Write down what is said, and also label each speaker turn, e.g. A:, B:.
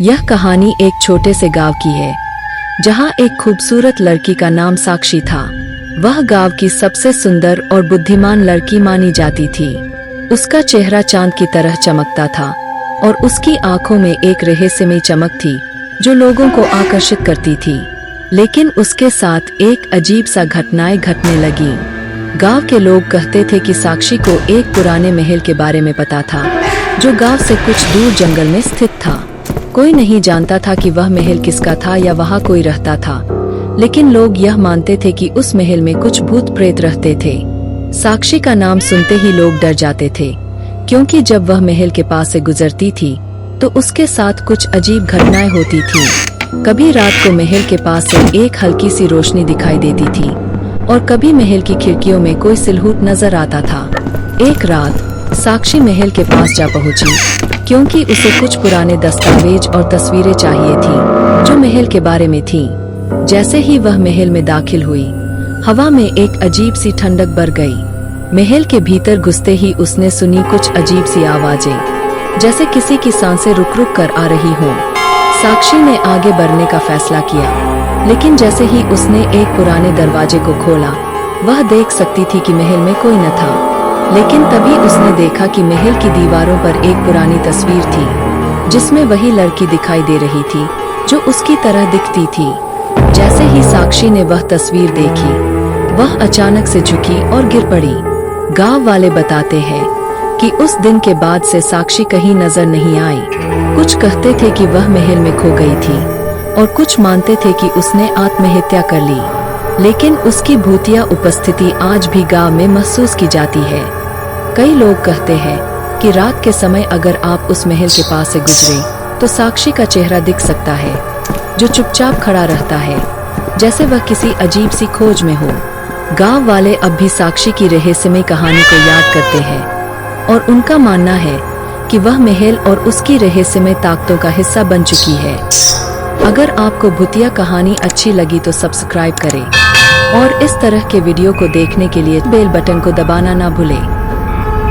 A: यह कहानी एक छोटे से गांव की है जहां एक खूबसूरत लड़की का नाम साक्षी था। वह गांव की सबसे सुंदर और बुद्धिमान लड़की मानी जाती थी। उसका चेहरा चांद की तरह चमकता था और उसकी आंखों में एक रहस्यमयी चमक थी जो लोगों को आकर्षित करती थी। लेकिन उसके साथ एक अजीब सा घटनाएं घटने लगी। गांव के लोग कहते थे कि साक्षी को एक पुराने महल के बारे में पता था जो गांव से कुछ दूर जंगल में स्थित था। कोई नहीं जानता था कि वह महल किसका था या वहाँ कोई रहता था, लेकिन लोग यह मानते थे कि उस महल में कुछ भूत प्रेत रहते थे। साक्षी का नाम सुनते ही लोग डर जाते थे, क्योंकि जब वह महल के पास से गुजरती थी तो उसके साथ कुछ अजीब घटनाएं होती थी। कभी रात को महल के पास से एक हल्की सी रोशनी दिखाई देती थी और कभी महल की खिड़कियों में कोई सिलहूट नजर आता था। एक रात साक्षी महल के पास जा पहुंची, क्योंकि उसे कुछ पुराने दस्तावेज और तस्वीरें चाहिए थी जो महल के बारे में थी। जैसे ही वह महल में दाखिल हुई, हवा में एक अजीब सी ठंडक भर गई। महल के भीतर घुसते ही उसने सुनी कुछ अजीब सी आवाजें, जैसे किसी की सांसें रुक रुक कर आ रही हों। साक्षी ने आगे बढ़ने का फैसला किया, लेकिन जैसे ही उसने एक पुराने दरवाजे को खोला, वह देख सकती थी कि महल में कोई न था। लेकिन तभी उसने देखा कि महल की दीवारों पर एक पुरानी तस्वीर थी जिसमें वही लड़की दिखाई दे रही थी जो उसकी तरह दिखती थी। जैसे ही साक्षी ने वह तस्वीर देखी, वह अचानक से झुकी और गिर पड़ी। गांव वाले बताते हैं कि उस दिन के बाद से साक्षी कहीं नजर नहीं आई। कुछ कहते थे कि वह महल में खो गई थी और कुछ मानते थे कि उसने आत्महत्या कर ली। लेकिन उसकी भूतिया उपस्थिति आज भी गांव में महसूस की जाती है। कई लोग कहते हैं कि रात के समय अगर आप उस महल के पास से गुजरे तो साक्षी का चेहरा दिख सकता है, जो चुपचाप खड़ा रहता है जैसे वह किसी अजीब सी खोज में हो। गांव वाले अब भी साक्षी की रहस्यमयी कहानी को याद करते हैं और उनका मानना है कि वह महल और उसकी रहस्यमय ताकतों का हिस्सा बन चुकी है। अगर आपको भूतिया कहानी अच्छी लगी तो सब्सक्राइब करें और इस तरह के वीडियो को देखने के लिए बेल बटन को दबाना ना भूलें।